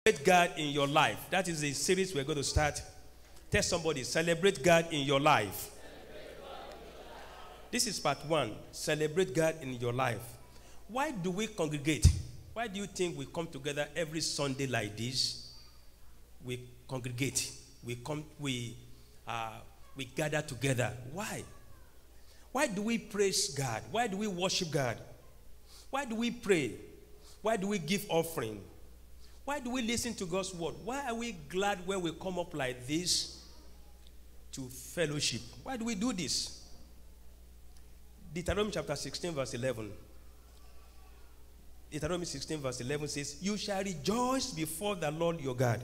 Celebrate God in your life. That is the series we're going to start. Tell somebody, celebrate God in your life. This is part 1. Celebrate God in your life. Why do we congregate? Why do you think we come together every Sunday like this? We congregate. We gather together. Why? Why do we praise God? Why do we worship God? Why do we pray? Why do we give offering? Why do we listen to God's word? Why are we glad when we come up like this to fellowship? Why do we do this? Deuteronomy chapter 16 verse 11. Deuteronomy 16 verse 11 says, you shall rejoice before the Lord your God.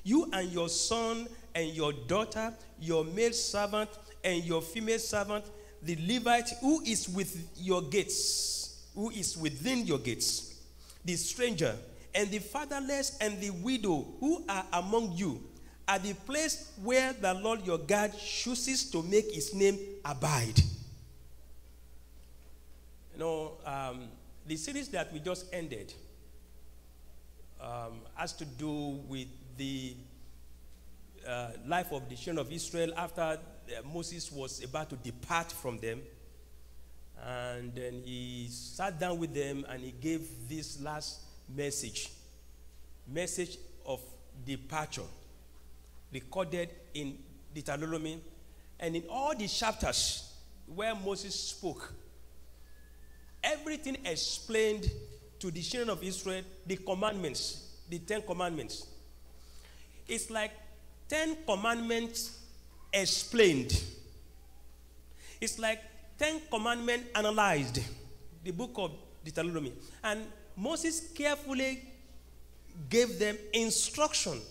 You and your son and your daughter, your male servant and your female servant, the Levite who is with your gates, who is within your gates, the stranger and the fatherless and the widow who are among you, at the place where the Lord your God chooses to make his name abide. You know, the series that we just ended has to do with the life of the children of Israel after Moses was about to depart from them. And then he sat down with them and he gave this last message of departure, recorded in Deuteronomy. And in all the chapters where Moses spoke, everything explained to the children of Israel, the commandments, the 10 commandments. It's like 10 commandments explained. It's like 10 commandments analyzed, the book of Deuteronomy. And Moses carefully gave them instruction,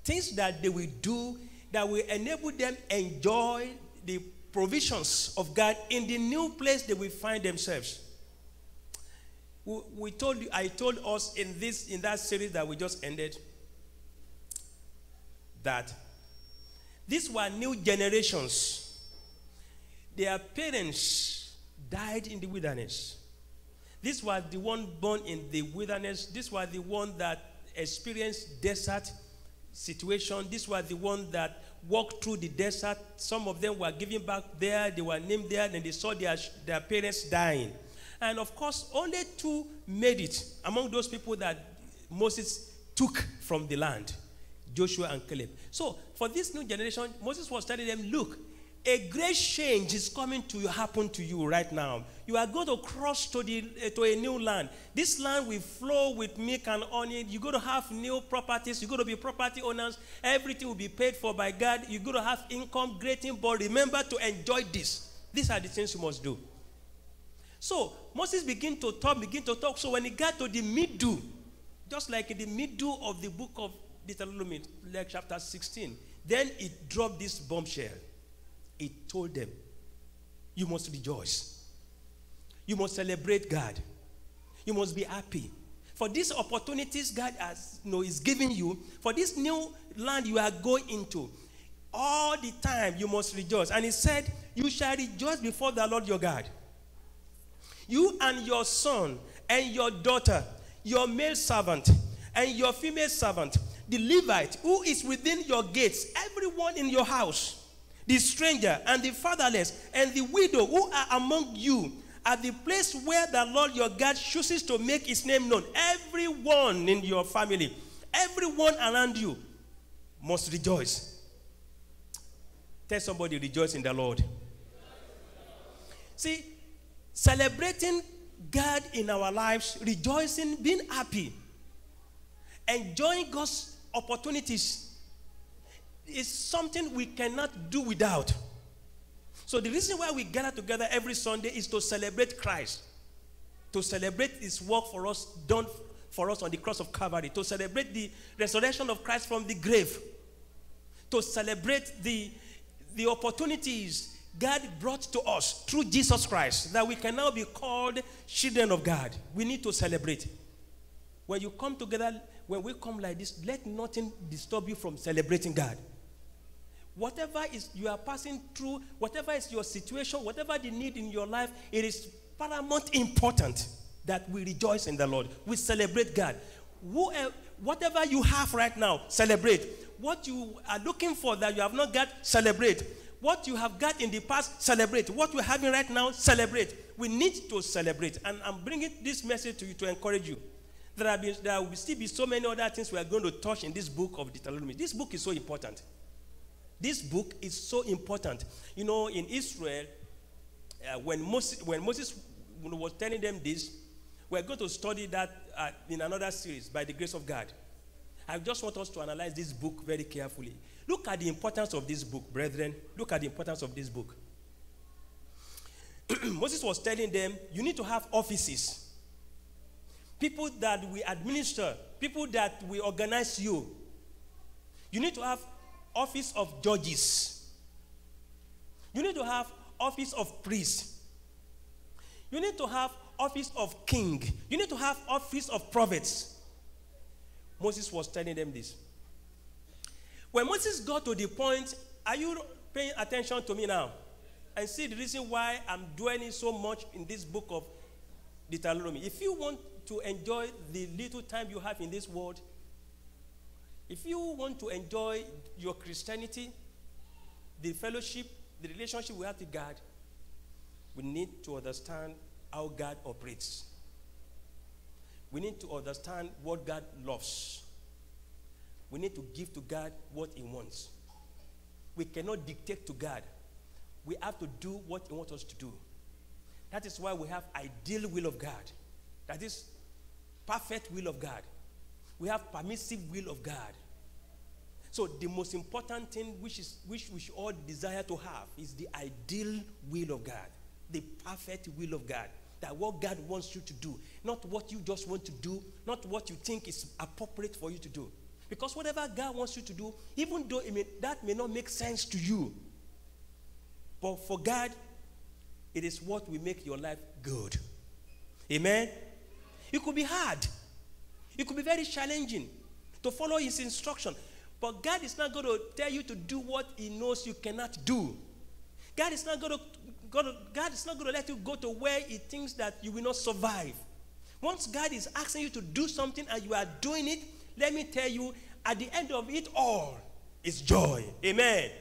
things that they will do that will enable them enjoy the provisions of God in the new place they will find themselves. I told us in that series that we just ended that these were new generations. Their parents died in the wilderness. This was the one born in the wilderness. This was the one that experienced desert situation. This was the one that walked through the desert. Some of them were given back there. They were named there, and they saw their parents dying. And of course, only 2 made it among those people that Moses took from the land, Joshua and Caleb. So for this new generation, Moses was telling them, look, a great change is coming to happen to you right now. You are going to cross to a new land. This land will flow with milk and honey. You're going to have new properties. You're going to be property owners. Everything will be paid for by God. You're going to have income, great thing. But remember to enjoy this. These are the things you must do. So Moses began to talk. So when he got to the middle, just like in the middle of the book of Deuteronomy, like chapter 16, then it dropped this bombshell. It told them, you must rejoice. You must celebrate God. You must be happy. For these opportunities God is giving you, for this new land you are going into, all the time you must rejoice. And he said, you shall rejoice before the Lord your God. You and your son and your daughter, your male servant and your female servant, the Levite who is within your gates, everyone in your house, the stranger and the fatherless and the widow who are among you, at the place where the Lord your God chooses to make his name known. Everyone in your family, everyone around you must rejoice. Tell somebody, rejoice in the Lord. See, celebrating God in our lives, rejoicing, being happy, enjoying God's opportunities is something we cannot do without. So the reason why we gather together every Sunday is to celebrate Christ, to celebrate his work for us, done for us on the cross of Calvary, to celebrate the resurrection of Christ from the grave, to celebrate the opportunities God brought to us through Jesus Christ, that we can now be called children of God. We need to celebrate. When you come together, when we come like this, let nothing disturb you from celebrating God. Whatever is you are passing through, whatever is your situation, whatever the need in your life, it is paramount important that we rejoice in the Lord. We celebrate God. whatever you have right now, celebrate. What you are looking for that you have not got, celebrate. What you have got in the past, celebrate. What you're having right now, celebrate. We need to celebrate. And I'm bringing this message to you to encourage you. There will still be so many other things we are going to touch in this book of Deuteronomy. This book is so important. This book is so important. You know, in Israel, when Moses was telling them this, we're going to study that in another series by the grace of God. I just want us to analyze this book very carefully. Look at the importance of this book, brethren. Look at the importance of this book. Moses was telling them, you need to have offices. People that will administer, people that will organize you. You need to have office of judges. You need to have office of priest. You need to have office of king. You need to have office of prophets. Moses was telling them this. When Moses got to the point, are you paying attention to me now? And see the reason why I'm dwelling so much in this book of Deuteronomy. If you want to enjoy the little time you have in this world, if you want to enjoy your Christianity, the fellowship, the relationship we have with God, we need to understand how God operates. We need to understand what God loves. We need to give to God what He wants. We cannot dictate to God. We have to do what He wants us to do. That is why we have ideal will of God. That is perfect will of God. We have permissive will of God. So the most important thing which we should all desire to have is the ideal will of God. The perfect will of God. That what God wants you to do. Not what you just want to do. Not what you think is appropriate for you to do. Because whatever God wants you to do, even though that may not make sense to you, but for God, it is what will make your life good. Amen? It could be hard. It could be very challenging to follow His instruction. But God is not going to tell you to do what He knows you cannot do. God is not going to let you go to where He thinks that you will not survive. Once God is asking you to do something and you are doing it, let me tell you, at the end of it all is joy. Amen.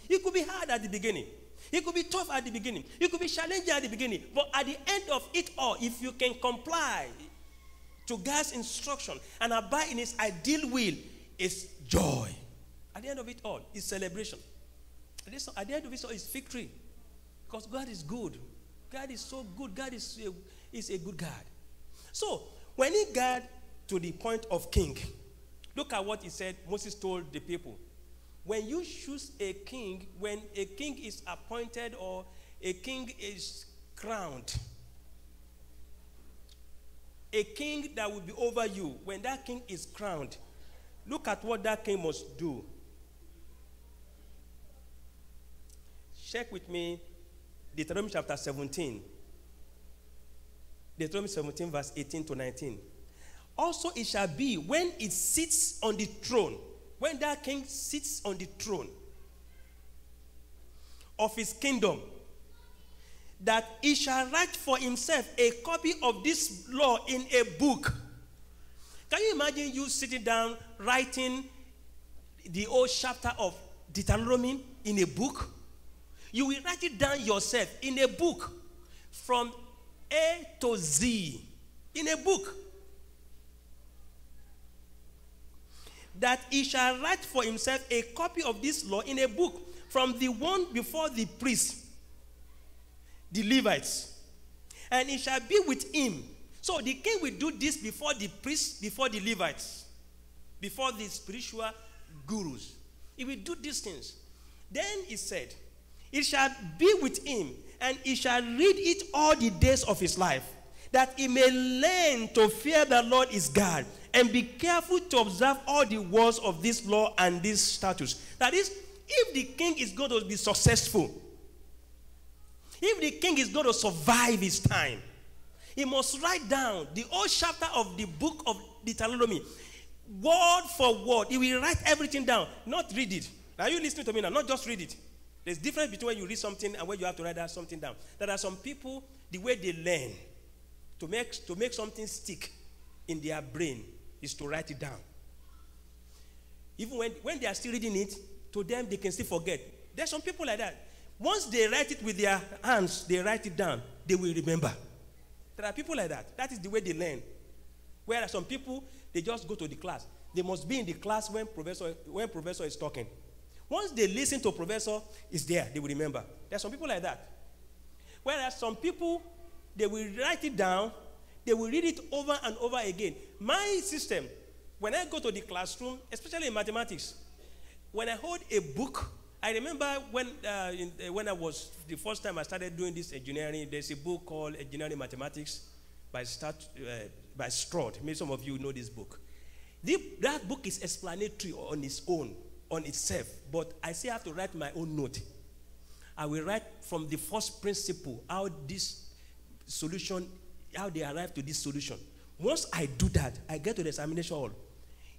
It could be hard at the beginning. It could be tough at the beginning. It could be challenging at the beginning. But at the end of it all, if you can comply to God's instruction and abide in His ideal will, it's joy. At the end of it all, it's celebration. At the end of it all, it's victory. Because God is good. God is so good. God is a good God. So, when He got to the point of king, look at what He said. Moses told the people, when you choose a king, when a king is appointed or a king is crowned, a king that will be over you, when that king is crowned, look at what that king must do. Check with me Deuteronomy chapter 17. Deuteronomy 17 verse 18 to 19. Also it shall be when it sits on the throne, when that king sits on the throne of his kingdom, that he shall write for himself a copy of this law in a book. Can you imagine you sitting down writing the whole chapter of Deuteronomy in a book? You will write it down yourself in a book from A to Z in a book. That he shall write for himself a copy of this law in a book from the one before the priests, the Levites, and it shall be with him. So the king will do this before the priests, before the Levites, before the spiritual gurus. He will do these things. Then he said, it shall be with him, and he shall read it all the days of his life, that he may learn to fear the Lord his God, and be careful to observe all the words of this law and these statutes. That is, if the king is going to be successful, if the king is going to survive his time, he must write down the whole chapter of the book of Deuteronomy, word for word. He will write everything down, not read it. Are you listening to me now? Not just read it. There's a difference between when you read something and when you have to write something down. There are some people, the way they learn to make something stick in their brain is to write it down. Even when they are still reading it, to them they can still forget. There's some people like that. Once they write it with their hands, they write it down, they will remember. There are people like that. That is the way they learn. Whereas some people, they just go to the class. They must be in the class when professor is talking. Once they listen to professor is there, they will remember. There are some people like that. Whereas some people, they will write it down, they will read it over and over again. My system, when I go to the classroom, especially in mathematics, when I hold a book, I remember when I was, the first time I started doing this engineering, there's a book called Engineering Mathematics by Stroud. Maybe some of you know this book. That book is explanatory on its own, on itself, but I still have to write my own note. I will write from the first principle, how this solution, how they arrive to this solution. Once I do that, I get to the examination hall.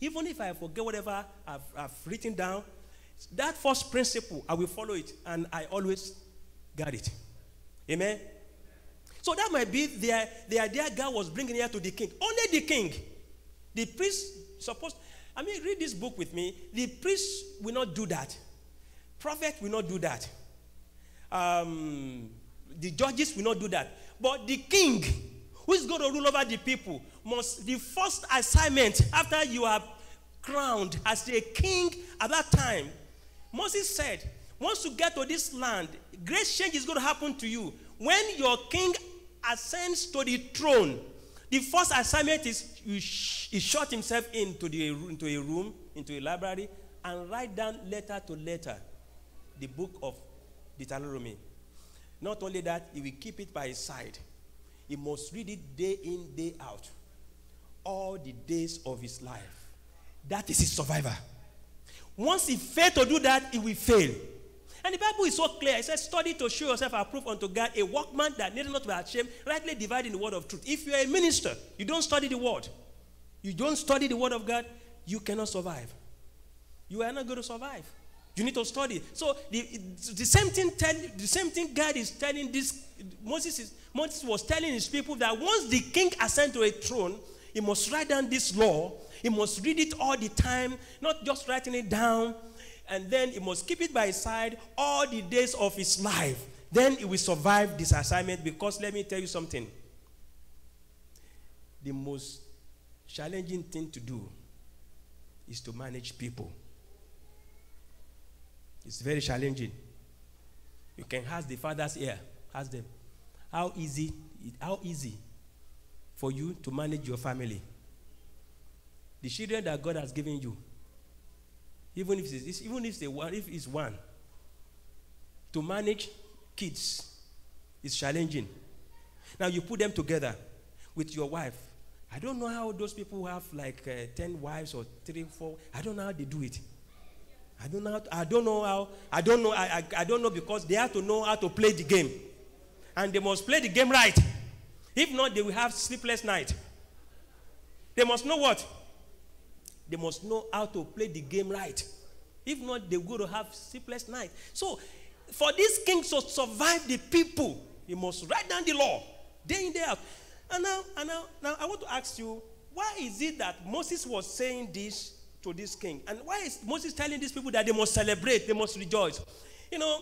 Even if I forget whatever I've written down, that first principle, I will follow it, and I always got it. Amen? So that might be the idea God was bringing here to the king. Only the king. The priest read this book with me. The priest will not do that. Prophet will not do that. The judges will not do that. But the king, who is going to rule over the people, the first assignment after you are crowned as a king at that time, Moses said, once you get to this land, great change is going to happen to you. When your king ascends to the throne, the first assignment is he shut himself into a room, into a library, and write down letter to letter the book of Deuteronomy. Not only that, he will keep it by his side. He must read it day in, day out, all the days of his life. That is his survivor. Once he fails to do that, he will fail. And the Bible is so clear. It says, study to show yourself approved unto God, a workman that needeth not to be ashamed, rightly dividing the word of truth. If you are a minister, you don't study the word. You don't study the word of God, you cannot survive. You are not going to survive. You need to study. So the same thing God is telling this. Moses was telling his people that once the king ascends to a throne, he must write down this law. He must read it all the time, not just writing it down. And then he must keep it by his side all the days of his life. Then he will survive this assignment, because let me tell you something. The most challenging thing to do is to manage people. It's very challenging. You can ask the fathers here, ask them, how easy for you to manage your family? The children that God has given you, even if it's one, to manage kids is challenging. Now you put them together with your wife. I don't know how those people who have like 10 wives or 3, 4. I don't know how they do it. I don't know because they have to know how to play the game, and they must play the game right. If not, they will have sleepless night. They must know what? They must know how to play the game right. If not, they will have sleepless night. So, for this king to survive the people, he must write down the law day in, day out. And now I want to ask you, why is it that Moses was saying this to this king? And why is Moses telling these people that they must celebrate, they must rejoice? You know,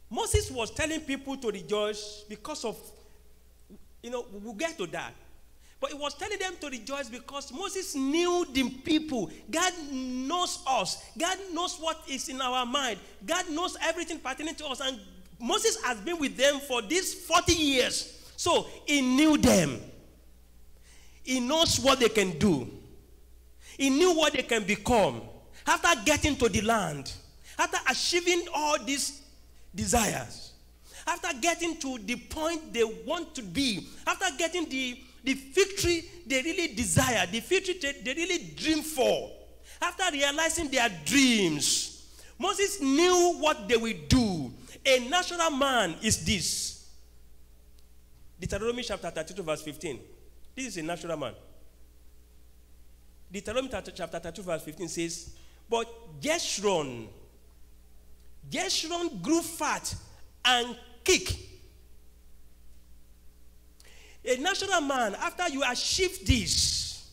Moses was telling people to rejoice because of, we'll get to that. But he was telling them to rejoice because Moses knew the people. God knows us. God knows what is in our mind. God knows everything pertaining to us. And Moses has been with them for these 40 years. So he knew them. He knows what they can do. He knew what they can become. After getting to the land, after achieving all these desires, after getting to the point they want to be, after getting the victory they really desire, the victory they really dream for, after realizing their dreams, Moses knew what they will do. A natural man is this. Deuteronomy chapter 32 verse 15. This is a natural man. Deuteronomy chapter 32 verse 15 says, but Jeshurun grew fat and kick. A natural man, after you achieve this,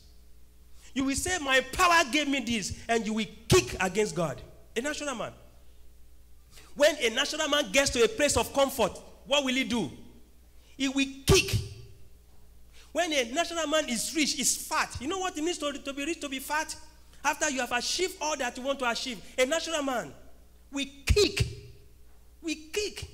you will say, my power gave me this, and you will kick against God. A natural man. When a natural man gets to a place of comfort, what will he do? He will kick. When a natural man is rich, is fat. You know what it means to be rich, to be fat? After you have achieved all that you want to achieve, a natural man will kick. We kick.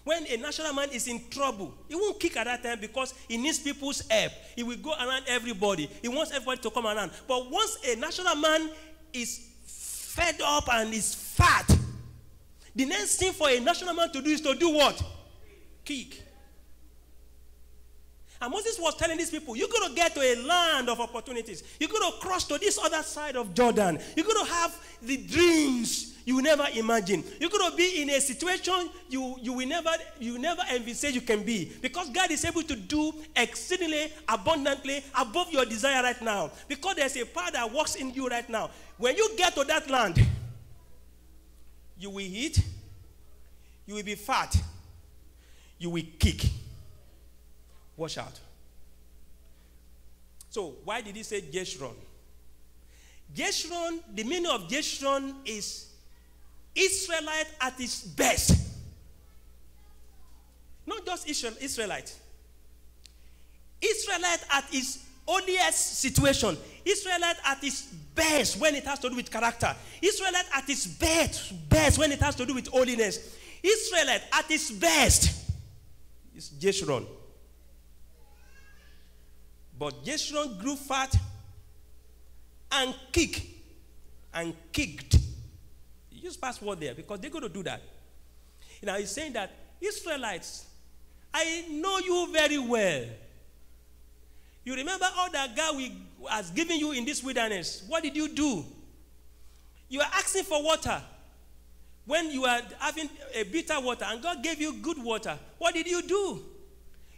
When a natural man is in trouble, he won't kick at that time because he needs people's help. He will go around everybody. He wants everybody to come around. But once a natural man is fed up and is fat, the next thing for a natural man to do is to do what? Kick. And Moses was telling these people, you're going to get to a land of opportunities. You're going to cross to this other side of Jordan. You're going to have the dreams you will never imagine. You're going to be in a situation you will never envisage you can be. Because God is able to do exceedingly abundantly above your desire right now. Because there's a power that works in you right now. When you get to that land, you will eat, you will be fat, you will kick. Watch out. So, why did he say Jeshurun? Jeshurun, the meaning of Jeshurun is Israelite at its best. Not just Israelite. Israelite at its holiest situation. Israelite at its best when it has to do with character. Israelite at its best when it has to do with holiness. Israelite at its best is Jeshurun. But Jeshurun grew fat and kicked. Use password there because they're going to do that. You know, he's saying that Israelites, I know you very well. You remember all that God has given you in this wilderness. What did you do? You are asking for water when you are having a bitter water and God gave you good water. What did you do?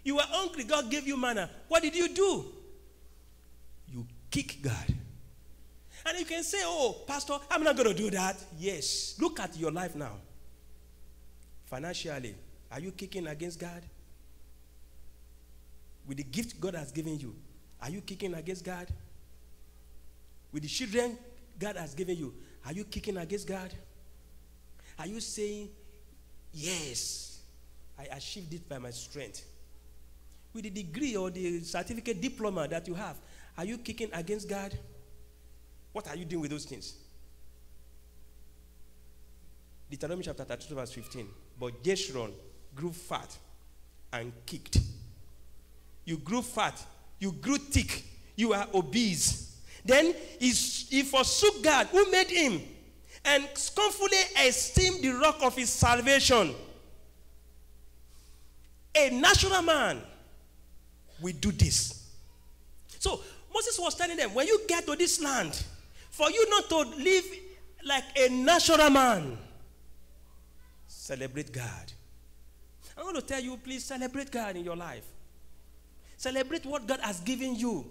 You were hungry, God gave you manna. What did you do? You kick God. And you can say, oh, Pastor, I'm not going to do that. Yes. Look at your life now. Financially, are you kicking against God? With the gift God has given you, are you kicking against God? With the children God has given you, are you kicking against God? Are you saying, yes, I achieved it by my strength? With the degree or the certificate diploma that you have, are you kicking against God? What are you doing with those things? Deuteronomy chapter 32 verse 15. But Jeshurun grew fat and kicked. You grew fat. You grew thick. You are obese. Then he forsook God who made him and scornfully esteemed the rock of his salvation. A natural man will do this. So Moses was telling them, when you get to this land, for you not to live like a natural man, celebrate God. I want to tell you, please celebrate God in your life. Celebrate what God has given you.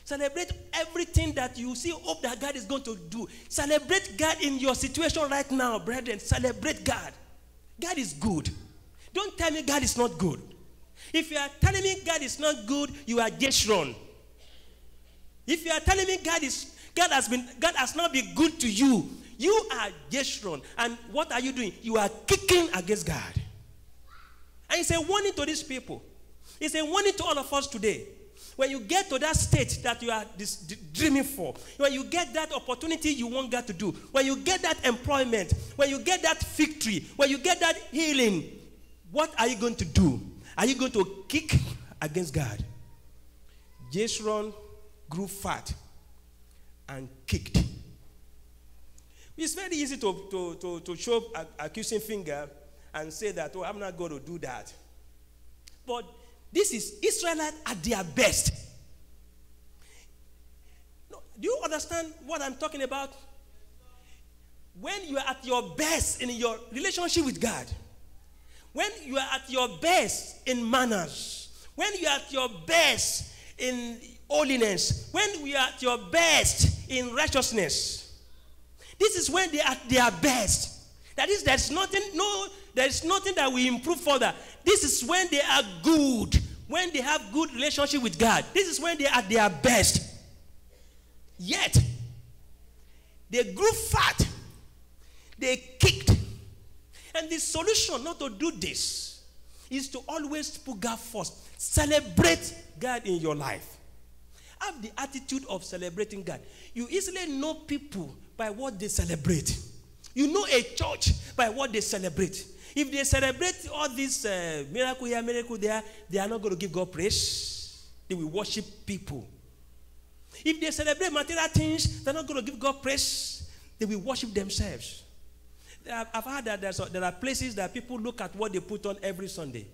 Celebrate everything that you see, hope that God is going to do. Celebrate God in your situation right now, brethren. Celebrate God. God is good. Don't tell me God is not good. If you are telling me God is not good, you are Jeshurun. If you are telling me God has not been good to you, you are Jeshurun. And what are you doing? You are kicking against God. And it's a warning to these people. It's a warning to all of us today. When you get to that state that you are dreaming for, when you get that opportunity you want God to do, when you get that employment, when you get that victory, when you get that healing, what are you going to do? Are you going to kick against God? Jeshurun grew fat and kicked. It's very easy to show an accusing finger and say that, oh, I'm not going to do that. But this is Israelites at their best. No, do you understand what I'm talking about? When you are at your best in your relationship with God, when you are at your best in manners, when you are at your best in holiness, when we are at your best in righteousness, this is when they are at their best. That is, there is nothing that we improve further. This is when they are good, when they have good relationship with God. This is when they are at their best. Yet, they grew fat. They kicked. And the solution not to do this is to always put God first. Celebrate God in your life. Have the attitude of celebrating God. You easily know people by what they celebrate. You know a church by what they celebrate. If they celebrate all these miracle here, miracle there, they are not going to give God praise. They will worship people. If they celebrate material things, they're not going to give God praise. They will worship themselves. I've heard that there are places that people look at what they put on every Sunday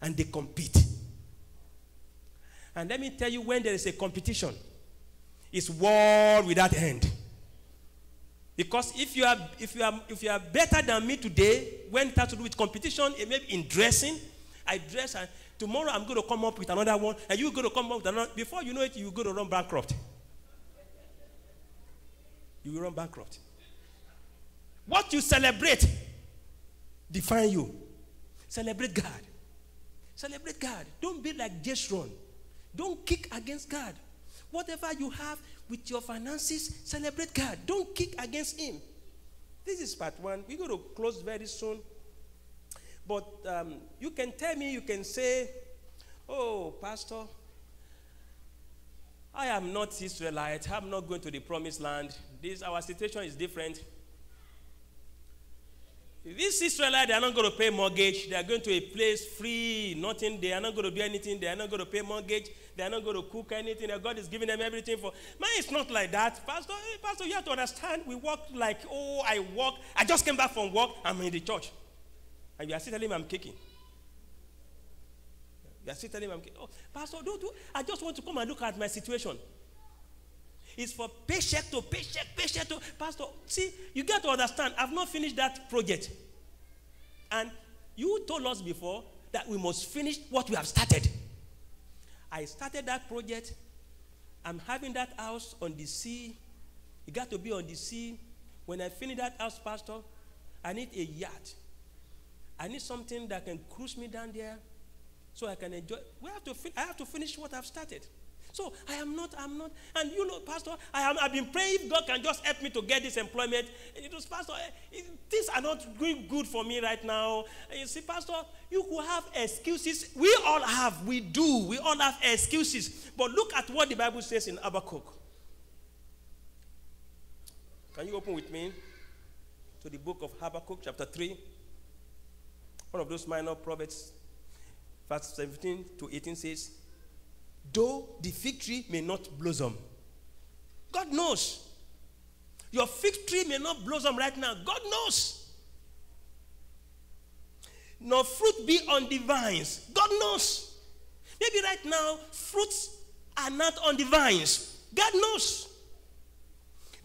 and they compete. And let me tell you, when there is a competition, it's war without end. Because if you are better than me today, when it has to do with competition, maybe in dressing, I dress, and tomorrow I'm going to come up with another one, and you're going to come up with another. Before you know it, you're going to run bankrupt. You will run bankrupt. What you celebrate define you. Celebrate God. Celebrate God. Don't be like Jeshurun. Don't kick against God. Whatever you have with your finances, celebrate God. Don't kick against Him. This is part one. We're going to close very soon. But you can tell me, you can say, oh, Pastor, I am not Israelite. I'm not going to the promised land. Our situation is different. These Israelites, they are not going to pay mortgage. They are going to a place free, nothing. They are not going to do anything. They are not going to pay mortgage. They are not going to cook anything. God is giving them everything for. Man, it's not like that. Pastor, you have to understand. We walk like, oh, I walk. I just came back from work. I'm in the church. And you are still telling me I'm kicking. You are still telling me I'm kicking. Oh, Pastor, I just want to come and look at my situation. It's for paycheck to paycheck to. Pastor, see, you got to understand, I've not finished that project. And you told us before that we must finish what we have started. I started that project. I'm having that house on the sea. It got to be on the sea. When I finish that house, Pastor, I need a yacht. I need something that can cruise me down there so I can enjoy. I have to finish what I've started. So I'm not, and you know, Pastor, I've been praying if God can just help me to get this employment. It was, Pastor, things are not going good for me right now. You see, Pastor, you could have excuses. We all have excuses. But look at what the Bible says in Habakkuk. Can you open with me to the book of Habakkuk, chapter 3? One of those minor prophets, verse 17 to 18 says, though the fig tree may not blossom. God knows. Your fig tree may not blossom right now. God knows. Nor fruit be on the vines. God knows. Maybe right now, fruits are not on the vines. God knows.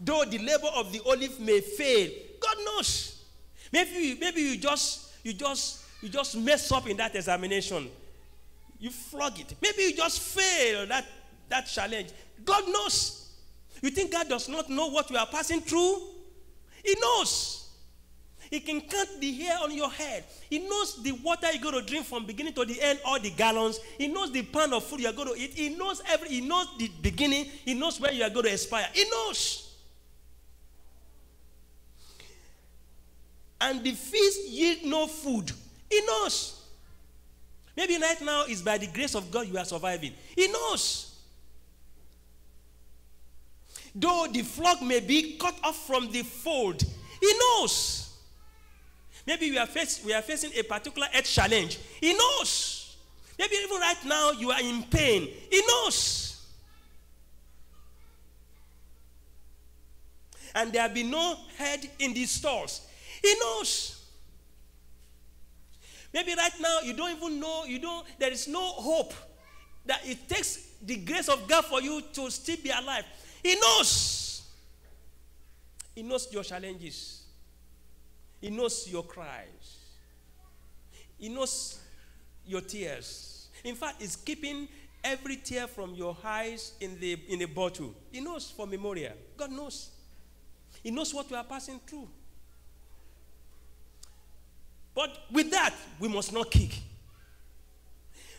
Though the labor of the olive may fail. God knows. Maybe you just mess up in that examination. You flog it. Maybe you just fail that challenge. God knows. You think God does not know what you are passing through? He knows. He can count the hair on your head. He knows the water you're going to drink from beginning to the end, all the gallons. He knows the pound of food you're going to eat. He knows the beginning. He knows where you are going to expire. He knows. And the feast yield no food. He knows. Maybe right now it's by the grace of God you are surviving. He knows. Though the flock may be cut off from the fold, He knows. Maybe we are facing a particular health challenge. He knows. Maybe even right now you are in pain. He knows. And there will be no head in the stalls. He knows. Maybe right now you don't even know, there is no hope that it takes the grace of God for you to still be alive. He knows. He knows your challenges. He knows your cries. He knows your tears. In fact, it's keeping every tear from your eyes in a bottle. He knows for memorial. God knows. He knows what you are passing through. But with that, we must not kick.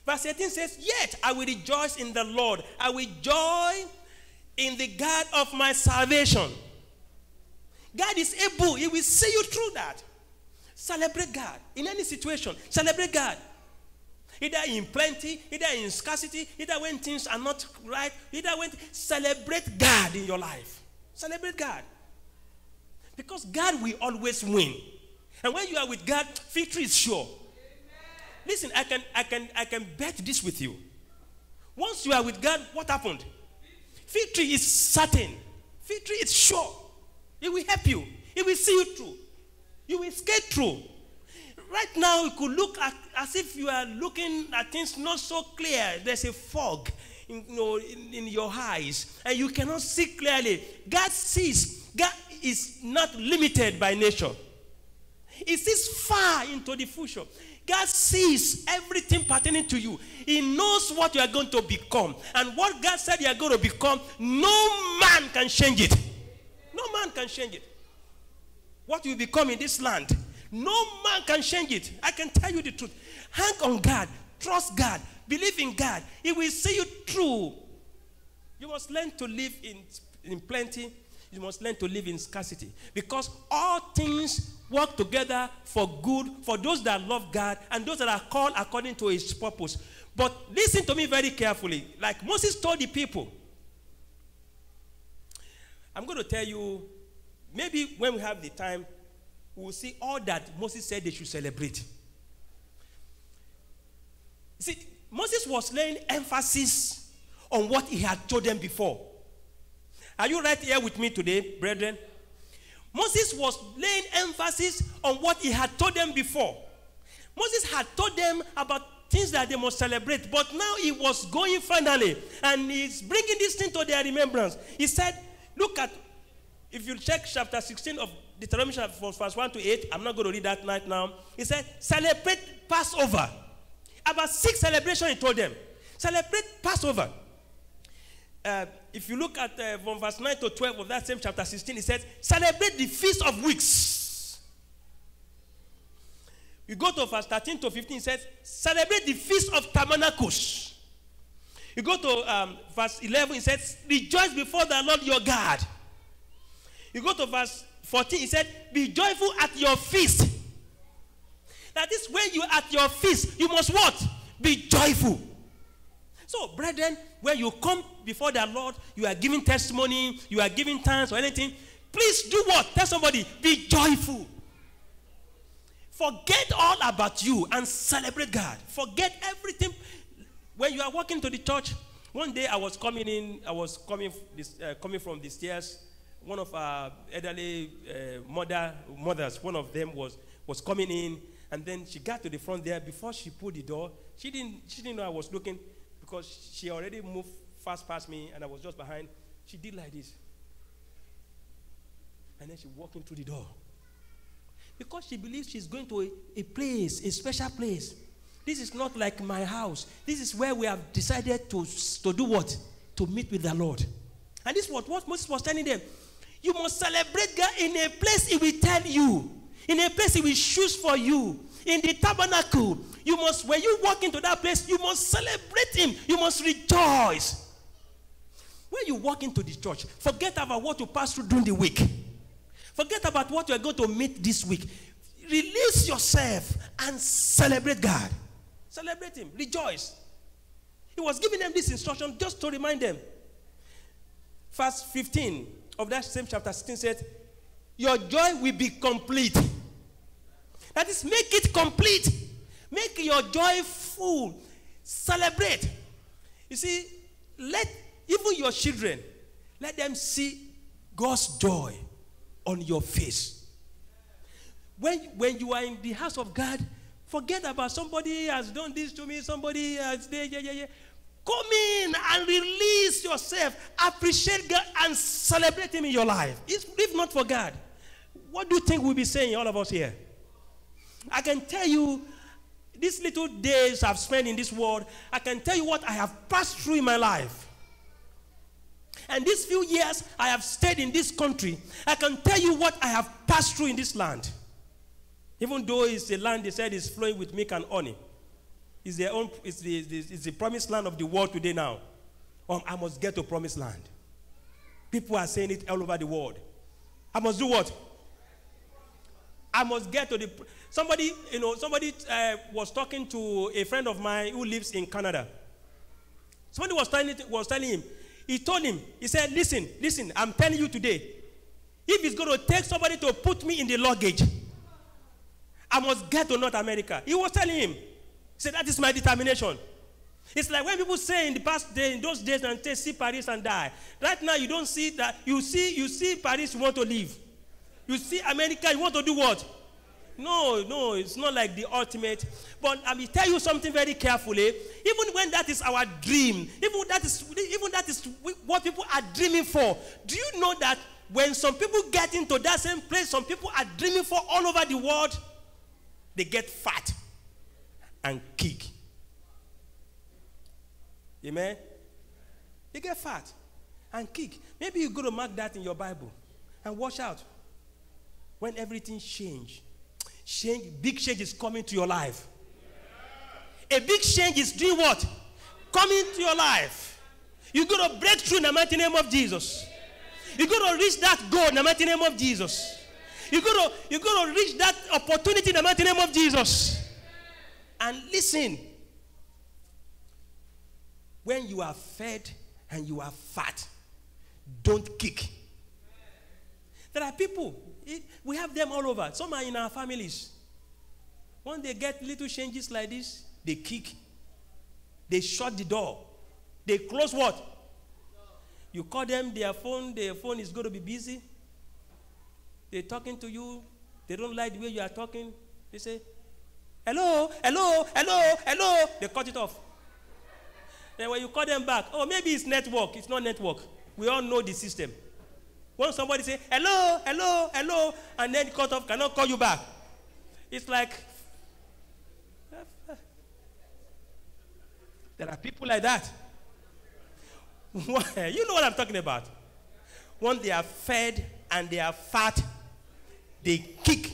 Verse 18 says, yet I will rejoice in the Lord. I will joy in the God of my salvation. God is able. He will see you through that. Celebrate God. In any situation, celebrate God. Either in plenty, either in scarcity, either when things are not right, either when... Celebrate God in your life. Celebrate God. Because God will always win. And when you are with God, victory is sure. Amen. Listen, I can bet this with you. Once you are with God, what happened? Victory is certain. Victory is sure. It will help you. It will see you through. You will skate through. Right now, it could look as if you are looking at things not so clear. There's a fog in your eyes, and you cannot see clearly. God sees. God is not limited by nature. He sees far into the future. God sees everything pertaining to you. He knows what you are going to become. And what God said you are going to become, no man can change it. No man can change it. What you become in this land, no man can change it. I can tell you the truth. Hang on God. Trust God. Believe in God. He will see you through. You must learn to live in plenty. You must learn to live in scarcity. Because all things work together for good for those that love God and those that are called according to his purpose. But listen to me very carefully. Like Moses told the people. I'm going to tell you, maybe when we have the time, we will see all that Moses said they should celebrate. See, Moses was laying emphasis on what he had told them before. Are you right here with me today, brethren? Moses was laying emphasis on what he had told them before. Moses had told them about things that they must celebrate, but now he was going finally, and he's bringing this thing to their remembrance. He said, look at, if you check chapter 16 of Deuteronomy from verse 1 to 8, I'm not going to read that right now. He said, celebrate Passover. About 6 celebrations he told them. Celebrate Passover. If you look at from verse 9 to 12 of that same chapter 16, he said, celebrate the Feast of Weeks. You go to verse 13 to 15, he says, celebrate the Feast of Tabernacles. You go to verse 11, he says, rejoice before the Lord your God. You go to verse 14, he said, be joyful at your feast. That is, when you are at your feast, you must what? Be joyful. So, brethren, when you come before the Lord, you are giving testimony, you are giving thanks or anything, please do what? Tell somebody, be joyful. Forget all about you and celebrate God. Forget everything. When you are walking to the church, one day I was coming from the stairs. One of our elderly mothers, one of them was coming in, and then she got to the front there. Before she pulled the door, she didn't know I was looking, because she already moved fast past me, and I was just behind. She did like this. And then she walked in through the door. Because she believes she's going to a place, a special place. This is not like my house. This is where we have decided to do what? To meet with the Lord. And this is what Moses was telling them. You must celebrate God in a place he will tell you. In a place he will choose for you. In the tabernacle. You must, when you walk into that place, you must celebrate him. You must rejoice. When you walk into the church, forget about what you pass through during the week. Forget about what you are going to meet this week. Release yourself and celebrate God. Celebrate him. Rejoice. He was giving them this instruction just to remind them. Verse 15 of that same chapter 16 says, your joy will be complete. That is, make it complete. Make your joy full. Celebrate. You see, let even your children, let them see God's joy on your face. When you are in the house of God, forget about somebody has done this to me, somebody has come in and release yourself. Appreciate God and celebrate him in your life. If not for God, what do you think we'll be saying, all of us here? I can tell you, these little days I've spent in this world, I can tell you what I have passed through in my life. And these few years I have stayed in this country, I can tell you what I have passed through in this land. Even though it's a land they said is flowing with milk and honey. It's the promised land of the world today now. I must get to promised land. People are saying it all over the world. I must do what? I must get to the... Somebody was talking to a friend of mine who lives in Canada. Somebody was telling him. He told him, he said, listen, I'm telling you today, if it's going to take somebody to put me in the luggage, I must get to North America. He was telling him, he said, that is my determination. It's like when people say in the past day, in those days, and say, see Paris and die. Right now, you don't see that. You see Paris, you want to leave. You see America, you want to do what? No, it's not like the ultimate. But I will tell you something very carefully. Even when that is our dream, even that is what people are dreaming for. Do you know that when some people get into that same place, some people are dreaming for all over the world, they get fat and kick. Amen? They get fat and kick. Maybe you're going to mark that in your Bible and watch out. When everything changes. Big change is coming to your life. A big change is doing what? Coming to your life. You're going to break through in the mighty name of Jesus. You're going to reach that goal in the mighty name of Jesus. You're going to reach that opportunity in the mighty name of Jesus. And listen. When you are fed and you are fat, don't kick. There are people. We have them all over. Some are in our families. When they get little changes like this, they kick. They shut the door. They close what? You call them, their phone is going to be busy. They're talking to you. They don't like the way you are talking. They say, hello, hello, hello, hello. They cut it off. Then when you call them back, oh, maybe it's network. It's not network. We all know the system. When somebody say, hello, hello, hello, and then cut off, cannot call you back. It's like, there are people like that. You know what I'm talking about. When they are fed and they are fat, they kick.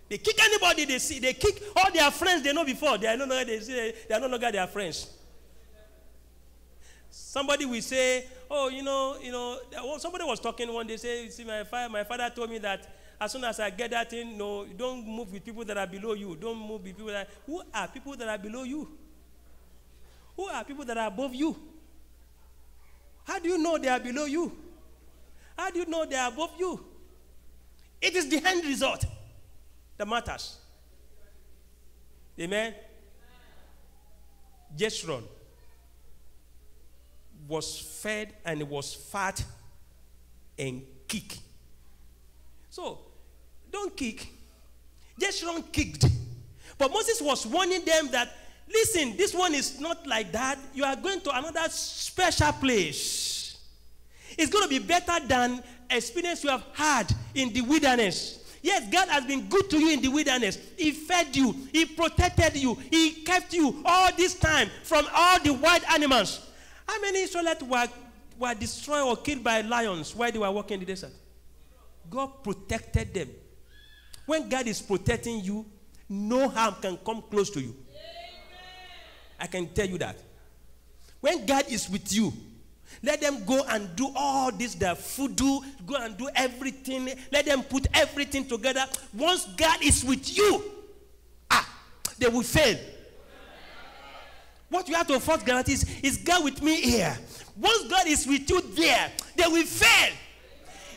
They kick anybody they see. They kick all their friends they know before. They are no longer their friends. Somebody will say, oh, somebody was talking one day, say, see, my father told me that as soon as I get that thing, no, don't move with people that are below you. Don't move with people that who are people that are below you? Who are people that are above you? How do you know they are below you? How do you know they are above you? It is the end result that matters. Amen? Jeshurun was fed and he was fat and kick. So, don't kick. Jeshurun kicked. But Moses was warning them that, listen, this one is not like that. You are going to another special place. It's going to be better than experience you have had in the wilderness. Yes, God has been good to you in the wilderness. He fed you. He protected you. He kept you all this time from all the wild animals. How many Israelites were destroyed or killed by lions while they were walking in the desert? God protected them. When God is protecting you, no harm can come close to you. I can tell you that. When God is with you, let them go and do all this, their voodoo, go and do everything. Let them put everything together. Once God is with you, they will fail. What you have to first guarantee is God with me here. Once God is with you there, they will fail.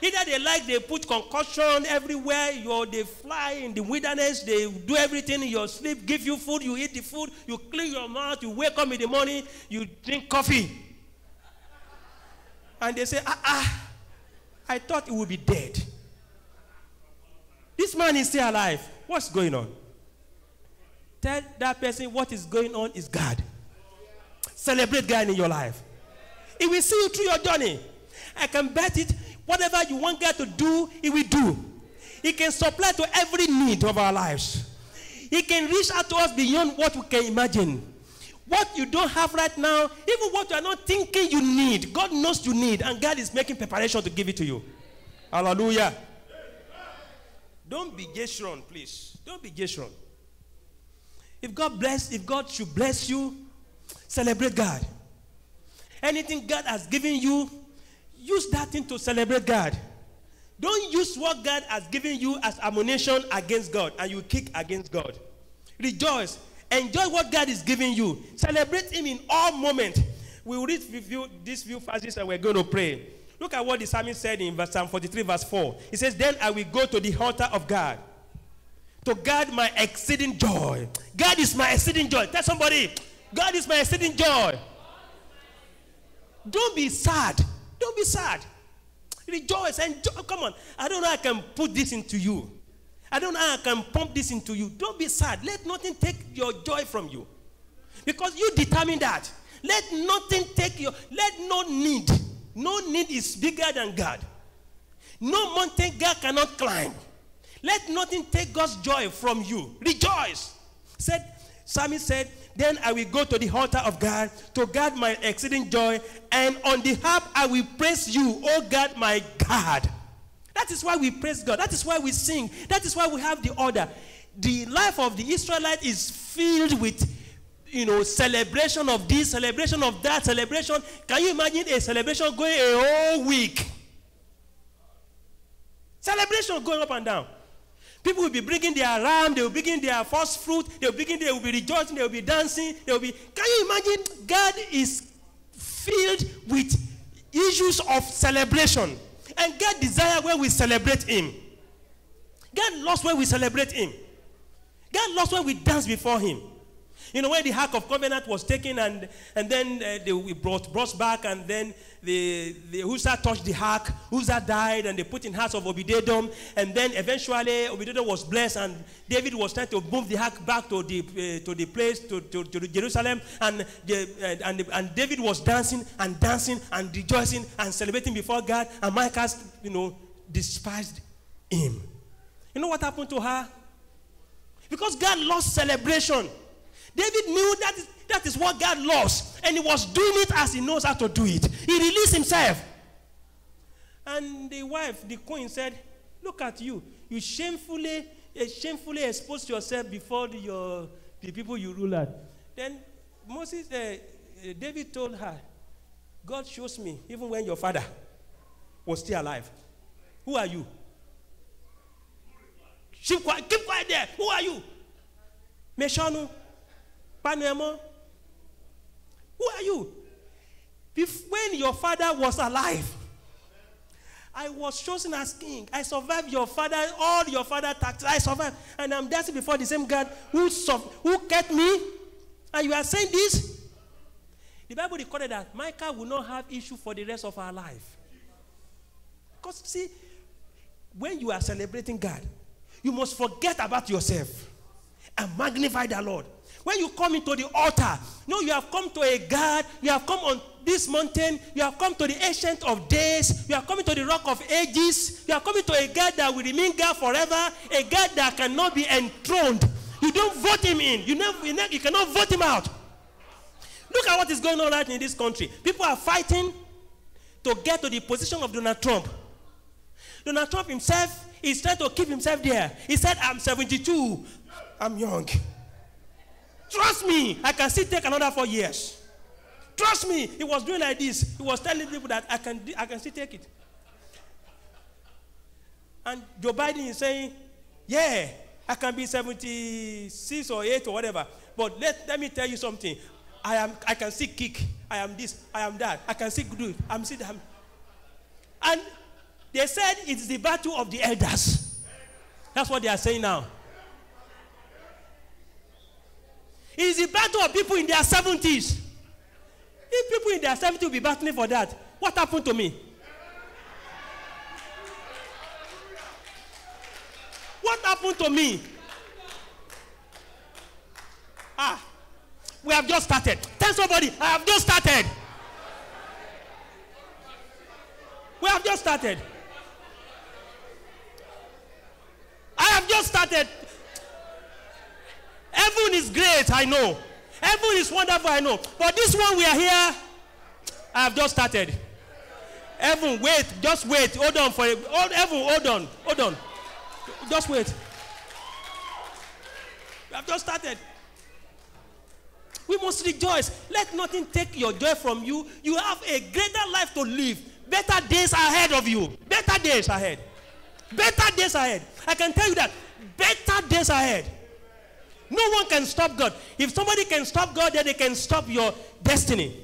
Either they put concussion everywhere, they fly in the wilderness, they do everything in your sleep, give you food, you eat the food, you clean your mouth, you wake up in the morning, you drink coffee. And they say, I thought he would be dead. This man is still alive. What's going on? Tell that person what is going on is God. Celebrate God in your life. He will see you through your journey. I can bet it. Whatever you want God to do, He will do. He can supply to every need of our lives. He can reach out to us beyond what we can imagine. What you don't have right now, even what you are not thinking you need, God knows you need, and God is making preparation to give it to you. Hallelujah. Don't be Jeshurun, please. Don't be Jeshurun. If God should bless you, celebrate God. Anything God has given you, use that thing to celebrate God. Don't use what God has given you as ammunition against God and you kick against God. Rejoice. Enjoy what God is giving you. Celebrate Him in all moments. We will read these few verses and we're going to pray. Look at what the psalmist said in Psalm 43 verse 4. He says, then I will go to the altar of God, to God my exceeding joy. God is my exceeding joy. Tell somebody, God is my exceeding joy. Don't be sad. Don't be sad. Rejoice and come on. I don't know how I can put this into you. I don't know how I can pump this into you. Don't be sad. Let nothing take your joy from you. Because you determine that. Let nothing take your, let no need. No need is bigger than God. No mountain God cannot climb. Let nothing take God's joy from you. Rejoice. Psalmist said, then I will go to the altar of God, to God my exceeding joy, and on the harp I will praise you, O God my God. That is why we praise God. That is why we sing. That is why we have the order. The life of the Israelite is filled with, celebration of this, celebration of that, celebration. Can you imagine a celebration going a whole week? Celebration going up and down. People will be bringing their ram, they will be bringing their first fruit, they will be rejoicing, they will be dancing, can you imagine? God is filled with issues of celebration. And God desires when we celebrate Him. God loves when we celebrate Him. God loves when we dance before Him. When the Ark of Covenant was taken and then we brought back, and then the Uzzah touched the Ark, Uzzah died, and they put in the house of Obed-Edom, and then eventually Obed-Edom was blessed, and David was trying to move the Ark back to the place, to Jerusalem, and David was dancing and rejoicing and celebrating before God, and Micah, despised him. You know what happened to her? Because God loves celebration. David knew that is what God loves, and he was doing it as he knows how to do it. He released himself. And the wife, the queen, said, look at you. You shamefully exposed yourself before the people you rule at. Then David told her, God shows me, even when your father was still alive. Who are you? Keep quiet there. Who are you? Meshanu. Panuemo. Who are you? When your father was alive, I was chosen as king. I survived all your father taxes. I survived. And I'm dancing before the same God who kept me. And you are saying this? The Bible recorded that Micah will not have issue for the rest of our life. Because see, when you are celebrating God, you must forget about yourself and magnify the Lord. When you come into the altar, you have come to a God, you have come on this mountain, you have come to the Ancient of Days, you have come to the Rock of Ages, you are coming to a God that will remain God forever, a God that cannot be enthroned. You don't vote Him in. You cannot vote Him out. Look at what is going on right in this country. People are fighting to get to the position of Donald Trump. Donald Trump himself is trying to keep himself there. He said, I'm 72. I'm young. Trust me, I can still take another 4 years. Trust me, he was doing like this. He was telling people that I can still take it. And Joe Biden is saying, yeah, I can be 76 or 8 or whatever. But let me tell you something. I can still kick. I am this, I am that. I can still do it. I'm still that. And they said it's the battle of the elders. That's what they are saying now. It's the battle of people in their 70s. If people in their 70s will be battling for that, what happened to me? What happened to me? We have just started. Tell somebody, I have just started. We have just started. I have just started. Heaven is great, I know. Heaven is wonderful, I know. But this one we are here, I have just started. Heaven, wait, just wait. Hold on for it. Heaven, hold on. Just wait. We have just started. We must rejoice. Let nothing take your joy from you. You have a greater life to live. Better days ahead of you. Better days ahead. Better days ahead. I can tell you that. Better days ahead. No one can stop God. If somebody can stop God, then they can stop your destiny.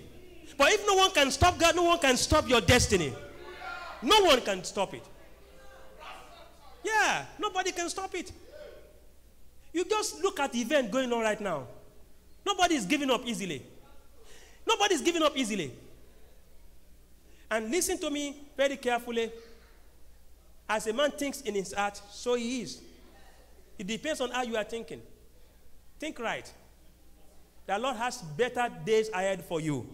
But if no one can stop God, no one can stop your destiny. No one can stop it. Yeah, nobody can stop it. You just look at the event going on right now. Nobody is giving up easily. Nobody is giving up easily. And listen to me very carefully. As a man thinks in his heart, so he is. It depends on how you are thinking. Think right. The Lord has better days ahead for you.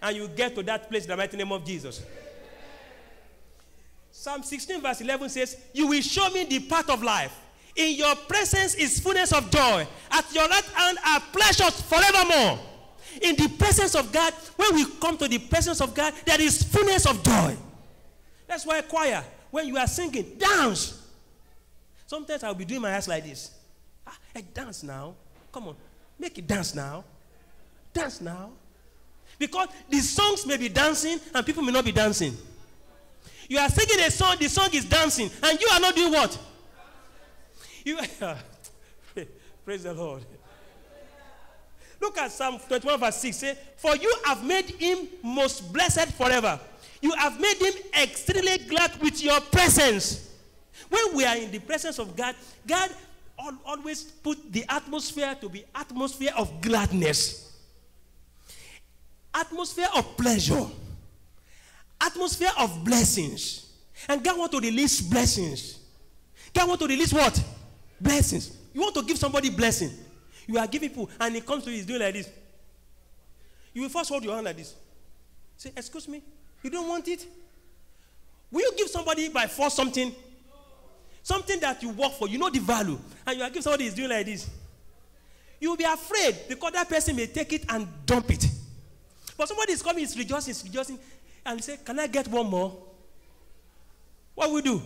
And you get to that place in the mighty name of Jesus. Psalm 16 verse 11 says, you will show me the path of life. In your presence is fullness of joy. At your right hand are pleasures forevermore. In the presence of God, when we come to the presence of God, there is fullness of joy. That's why choir, when you are singing, dance. Sometimes I'll be doing my hands like this. Hey, dance now. Come on, make it dance now. Dance now. Because the songs may be dancing and people may not be dancing. You are singing a song, the song is dancing, and you are not doing what? Praise the Lord. Look at Psalm 21 verse 6. Say, for you have made him most blessed forever. You have made him extremely glad with your presence. When we are in the presence of God, God always put the atmosphere to be atmosphere of gladness. Atmosphere of pleasure. Atmosphere of blessings. And God wants to release blessings. God wants to release what? Blessings. You want to give somebody blessing. You are giving people, and he comes to you, he's doing like this. You will first hold your hand like this. Say, excuse me, you don't want it? Will you give somebody by force something? Something that you work for, you know the value, and you are giving somebody who's doing like this. You will be afraid because that person may take it and dump it. But somebody is coming, is rejoicing, and say, can I get one more? What will we do?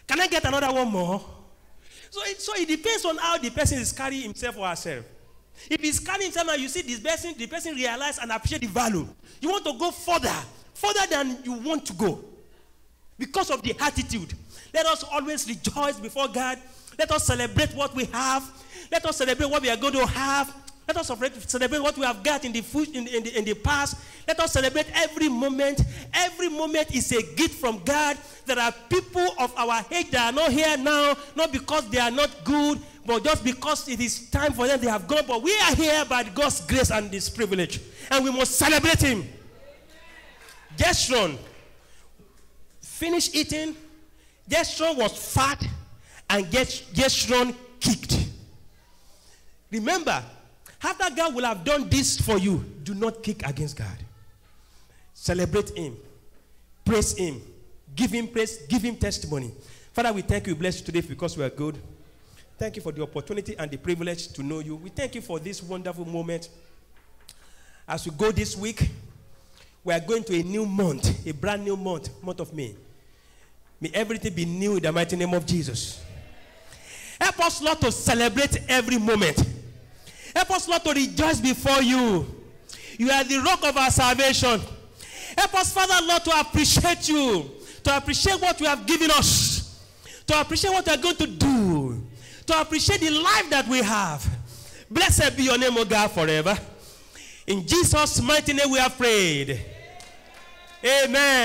Can I get another one more? So it depends on how the person is carrying himself or herself. If he's carrying himself and you see this person, the person realize and appreciate the value. You want to go further than you want to go. Because of the attitude. Let us always rejoice before God. Let us celebrate what we have. Let us celebrate what we are going to have. Let us celebrate what we have got in the past. Let us celebrate every moment. Every moment is a gift from God. There are people of our age that are not here now, not because they are not good, but just because it is time for them, they have gone. But we are here by God's grace and this privilege. And we must celebrate him. Jeshurun finished eating. Jeshurun was fat, and Jeshurun kicked. Remember, after God will have done this for you, do not kick against God. Celebrate him. Praise him. Give him praise. Give him testimony. Father, we thank you. We bless you today because we are good. Thank you for the opportunity and the privilege to know you. We thank you for this wonderful moment. As we go this week, we are going to a new month, a brand new month of May. May everything be new in the mighty name of Jesus. Help us, Lord, to celebrate every moment. Help us, Lord, to rejoice before you. You are the rock of our salvation. Help us, Father, Lord, to appreciate you. To appreciate what you have given us. To appreciate what you are going to do. To appreciate the life that we have. Blessed be your name, O God, forever. In Jesus' mighty name we have prayed. Amen.